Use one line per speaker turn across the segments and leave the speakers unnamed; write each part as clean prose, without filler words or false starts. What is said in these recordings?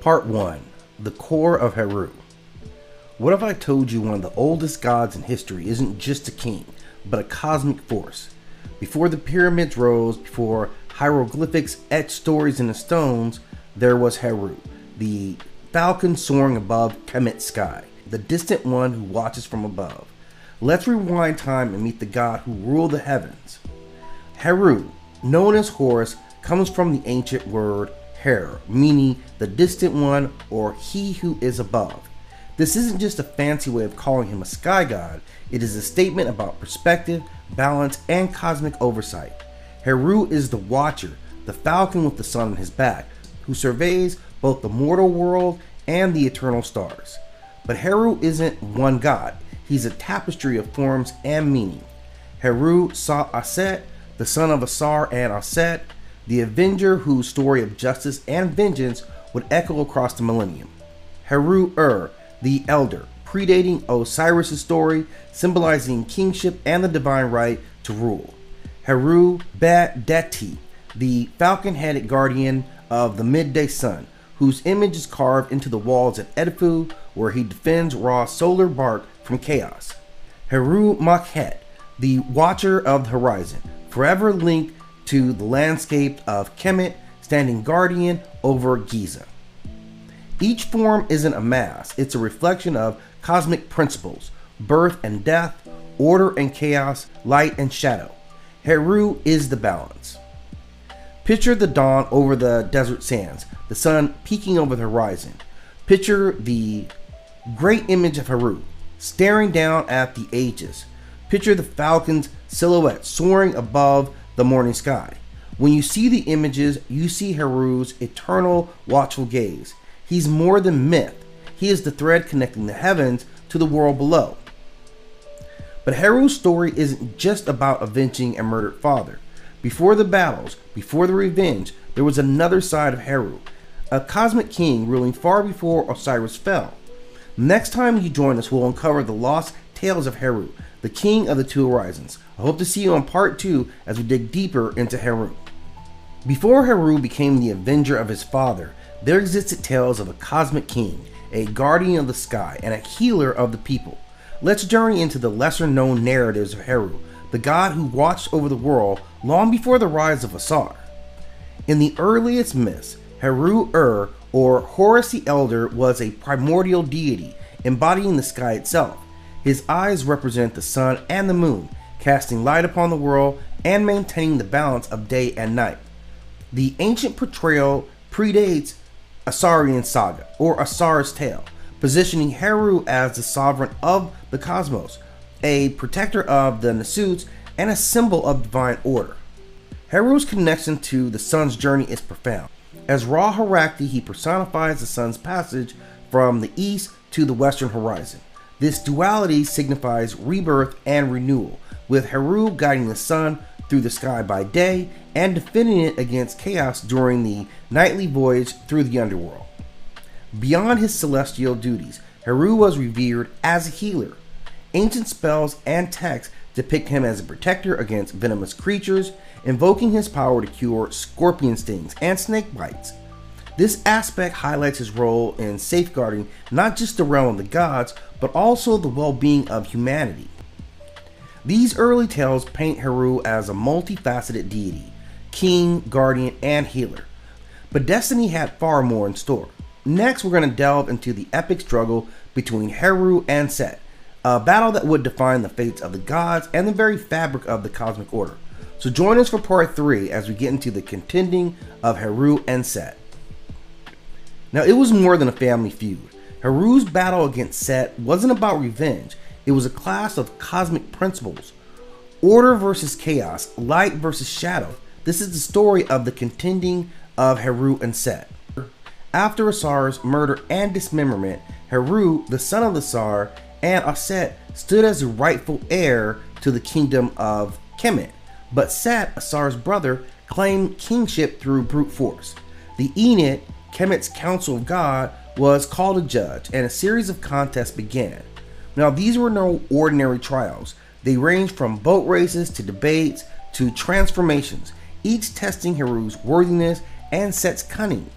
Part 1. The Core of Heru. What if I told you one of the oldest gods in history isn't just a king, but a cosmic force? Before the pyramids rose, before hieroglyphics etched stories in the stones, there was Heru, the falcon soaring above Kemet's sky, the distant one who watches from above. Let's rewind time and meet the god who ruled the heavens. Heru, known as Horus, comes from the ancient word Her, meaning the distant one or he who is above. This isn't just a fancy way of calling him a sky god, it is a statement about perspective, balance, and cosmic oversight. Heru is the watcher, the falcon with the sun on his back, who surveys both the mortal world and the eternal stars. But Heru isn't one god, he's a tapestry of forms and meaning. Heru Saga, the son of Osiris and Aset, the avenger whose story of justice and vengeance would echo across the millennium. Heru the elder, predating Osiris' story, symbolizing kingship and the divine right to rule. Heru Deti, the falcon-headed guardian of the midday sun, whose image is carved into the walls at Edfu, where he defends Ra's solar bark from chaos. Heru Makhet, the watcher of the horizon, forever linked to the landscape of Kemet, standing guardian over Giza. Each form isn't a mask, it's a reflection of cosmic principles, birth and death, order and chaos, light and shadow. Heru is the balance. Picture the dawn over the desert sands, the sun peeking over the horizon. Picture the great image of Heru, staring down at the ages. Picture the falcon's silhouette soaring above the morning sky. When you see the images, you see Heru's eternal watchful gaze. He's more than myth. He is the thread connecting the heavens to the world below. But Heru's story isn't just about avenging a murdered father. Before the battles, before the revenge, there was another side of Heru, a cosmic king ruling far before Osiris fell. Next time you join us, we'll uncover the lost tales of Heru, the king of the two horizons. I hope to see you on part 2 as we dig deeper into Heru. Before Heru became the avenger of his father, there existed tales of a cosmic king, a guardian of the sky, and a healer of the people. Let's journey into the lesser known narratives of Heru, the god who watched over the world long before the rise of Osiris. In the earliest myths, Heru or Horus the Elder, was a primordial deity embodying the sky itself. His eyes represent the sun and the moon, casting light upon the world and maintaining the balance of day and night. The ancient portrayal predates Heru Saga, or Osiris' tale, positioning Heru as the sovereign of the cosmos, a protector of the Nasuts, and a symbol of divine order. Heru's connection to the sun's journey is profound. As Ra Harakti, he personifies the sun's passage from the east to the western horizon. This duality signifies rebirth and renewal, with Heru guiding the sun through the sky by day and defending it against chaos during the nightly voyage through the underworld. Beyond his celestial duties, Heru was revered as a healer. Ancient spells and texts depict him as a protector against venomous creatures, invoking his power to cure scorpion stings and snake bites. This aspect highlights his role in safeguarding not just the realm of the gods, but also the well-being of humanity. These early tales paint Heru as a multifaceted deity, king, guardian, and healer. But destiny had far more in store. Next, we're going to delve into the epic struggle between Heru and Set, a battle that would define the fates of the gods and the very fabric of the cosmic order. So join us for part 3 as we get into the contending of Heru and Set. Now, it was more than a family feud. Heru's battle against Set wasn't about revenge. It was a clash of cosmic principles. Order versus chaos, light versus shadow. This is the story of the contending of Heru and Set. After Osiris' murder and dismemberment, Heru, the son of the Sar, and Aset stood as the rightful heir to the kingdom of Kemet. But Set, Osiris' brother, claimed kingship through brute force. The Enid, Kemet's Counsel of God, was called a judge, and a series of contests began. Now, these were no ordinary trials. They ranged from boat races to debates to transformations, each testing Heru's worthiness and Set's cunning.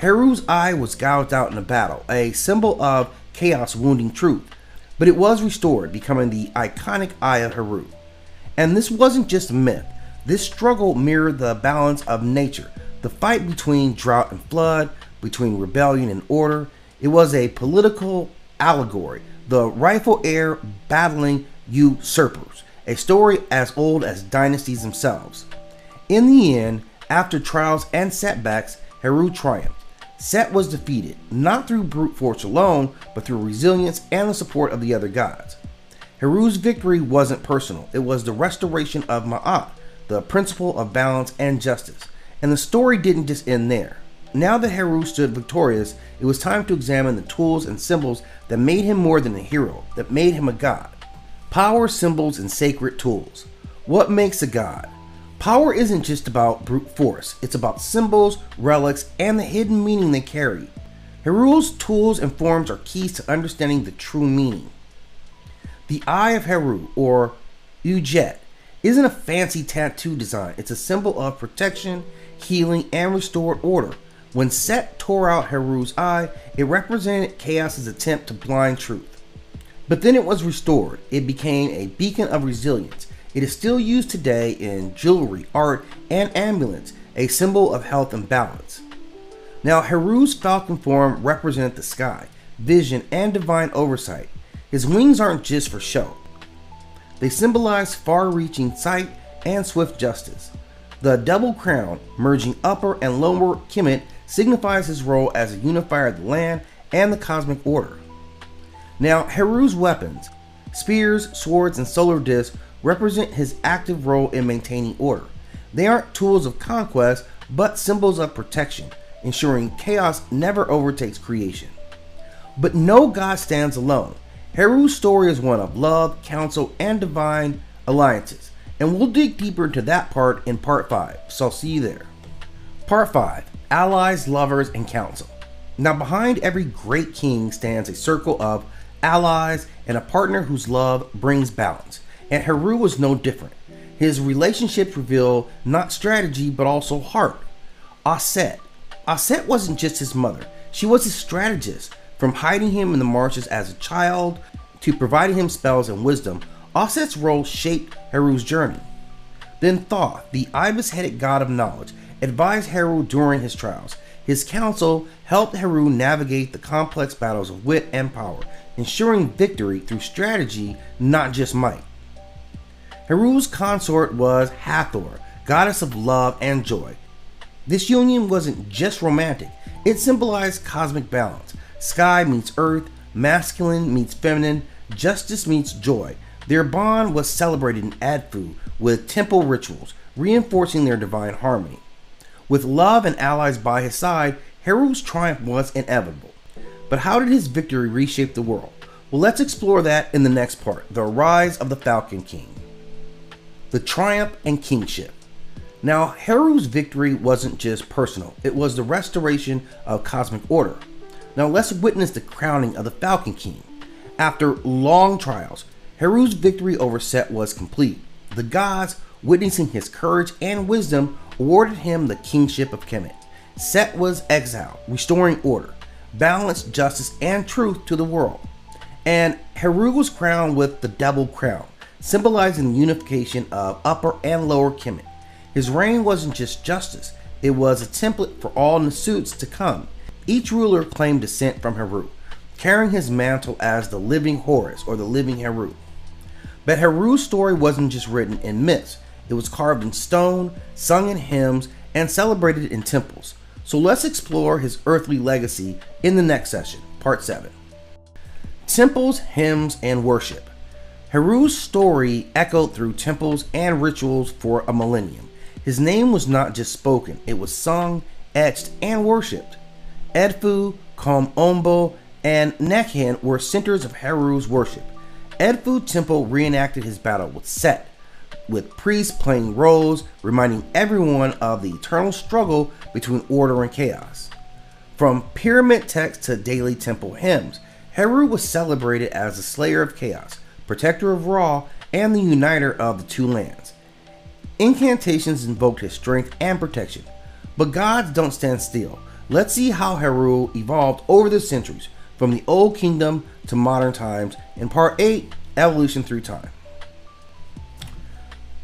Heru's eye was gouged out in a battle, a symbol of chaos wounding truth, but it was restored, becoming the iconic Eye of Heru. And this wasn't just a myth. This struggle mirrored the balance of nature, the fight between drought and flood, between rebellion and order. It was a political allegory, the rightful heir battling usurpers, a story as old as dynasties themselves. In the end, after trials and setbacks, Heru triumphed. Set was defeated, not through brute force alone, but through resilience and the support of the other gods. Heru's victory wasn't personal, it was the restoration of Ma'at, the principle of balance and justice. And the story didn't just end there. Now that Heru stood victorious, it was time to examine the tools and symbols that made him more than a hero, that made him a god. Power, symbols, and sacred tools. What makes a god? Power isn't just about brute force, it's about symbols, relics, and the hidden meaning they carry. Heru's tools and forms are keys to understanding the true meaning. The Eye of Heru, or Ujet, isn't a fancy tattoo design, it's a symbol of protection, healing, and restored order. When Set tore out Heru's eye, it represented chaos's attempt to blind truth. But then it was restored. It became a beacon of resilience. It is still used today in jewelry, art, and amulets, a symbol of health and balance. Now, Heru's falcon form represented the sky, vision, and divine oversight. His wings aren't just for show. They symbolize far-reaching sight and swift justice. The double crown, merging upper and lower Kemet, signifies his role as a unifier of the land and the cosmic order. Now, Heru's weapons, spears, swords, and solar discs, represent his active role in maintaining order. They aren't tools of conquest, but symbols of protection, ensuring chaos never overtakes creation. But no god stands alone. Heru's story is one of love, counsel, and divine alliances, and we'll dig deeper into that part in part 5, so I'll see you there. Part 5, Allies, Lovers, and Counsel. Now, behind every great king stands a circle of allies and a partner whose love brings balance. And Heru was no different. His relationships reveal not strategy, but also heart. Aset wasn't just his mother. She was his strategist. From hiding him in the marshes as a child to providing him spells and wisdom, Aset's role shaped Heru's journey. Then Thoth, the ibis-headed god of knowledge, advised Heru during his trials. His counsel helped Heru navigate the complex battles of wit and power, ensuring victory through strategy, not just might. Heru's consort was Hathor, goddess of love and joy. This union wasn't just romantic, it symbolized cosmic balance. Sky meets earth, masculine meets feminine, justice meets joy. Their bond was celebrated in Adfu with temple rituals, reinforcing their divine harmony. With love and allies by his side, Heru's triumph was inevitable. But how did his victory reshape the world? Well, let's explore that in the next part, the rise of the Falcon King. The triumph and kingship. Now, Heru's victory wasn't just personal, it was the restoration of cosmic order. Now let's witness the crowning of the Falcon King. After long trials, Heru's victory over Set was complete. The gods, witnessing his courage and wisdom, awarded him the Kingship of Kemet. Set was exiled, restoring order, balance, justice, and truth to the world. And Heru was crowned with the double crown, symbolizing the unification of upper and lower Kemet. His reign wasn't just justice, it was a template for all Nasuts to come. Each ruler claimed descent from Heru, carrying his mantle as the living Horus, or the living Heru. But Heru's story wasn't just written in myths, it was carved in stone, sung in hymns, and celebrated in temples. So let's explore his earthly legacy in the next session, part 7. Temples, hymns, and worship. Heru's story echoed through temples and rituals for a millennium. His name was not just spoken, it was sung, etched, and worshipped. Edfu, Kom-Ombo, and Nekhen were centers of Heru's worship. Edfu Temple reenacted his battle with Set, with priests playing roles, reminding everyone of the eternal struggle between order and chaos. From pyramid texts to daily temple hymns, Heru was celebrated as the slayer of chaos, protector of Ra, and the uniter of the two lands. Incantations invoked his strength and protection. But gods don't stand still. Let's see how Heru evolved over the centuries, from the Old Kingdom to modern times, in Part 8, Evolution Through Time.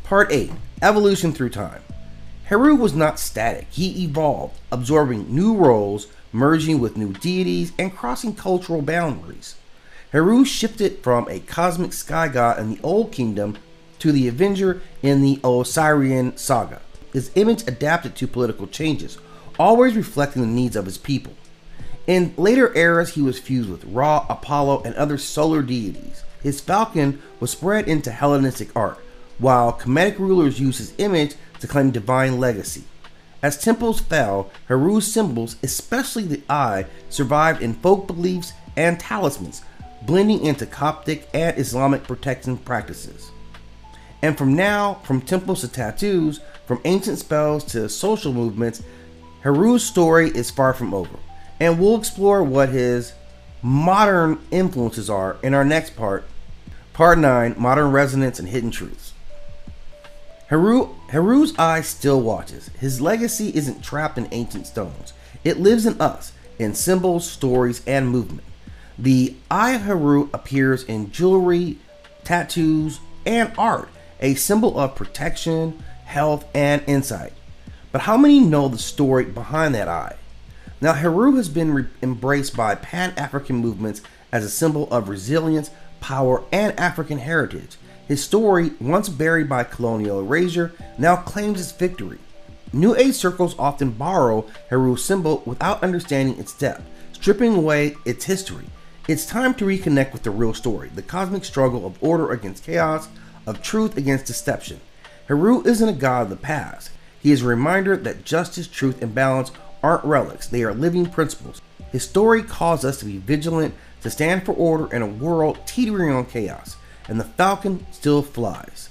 Part 8, Evolution Through Time. Heru was not static. He evolved, absorbing new roles, merging with new deities, and crossing cultural boundaries. Heru shifted from a cosmic sky god in the Old Kingdom to the Avenger in the Osiris Saga. His image adapted to political changes, always reflecting the needs of his people. In later eras, he was fused with Ra, Apollo, and other solar deities. His falcon was spread into Hellenistic art, while Kemetic rulers used his image to claim divine legacy. As temples fell, Heru's symbols, especially the eye, survived in folk beliefs and talismans, blending into Coptic and Islamic protection practices. And from temples to tattoos, from ancient spells to social movements, Heru's story is far from over. And we'll explore what his modern influences are in our next part, Part 9, Modern Resonance and Hidden Truths. Heru's eye still watches. His legacy isn't trapped in ancient stones. It lives in us, in symbols, stories, and movement. The eye of Heru appears in jewelry, tattoos, and art, a symbol of protection, health, and insight. But how many know the story behind that eye? Now, Heru has been embraced by Pan-African movements as a symbol of resilience, power, and African heritage. His story, once buried by colonial erasure, now claims its victory. New Age circles often borrow Heru's symbol without understanding its depth, stripping away its history. It's time to reconnect with the real story, the cosmic struggle of order against chaos, of truth against deception. Heru isn't a god of the past. He is a reminder that justice, truth, and balance aren't relics, they are living principles. His story calls us to be vigilant, to stand for order in a world teetering on chaos, and the falcon still flies.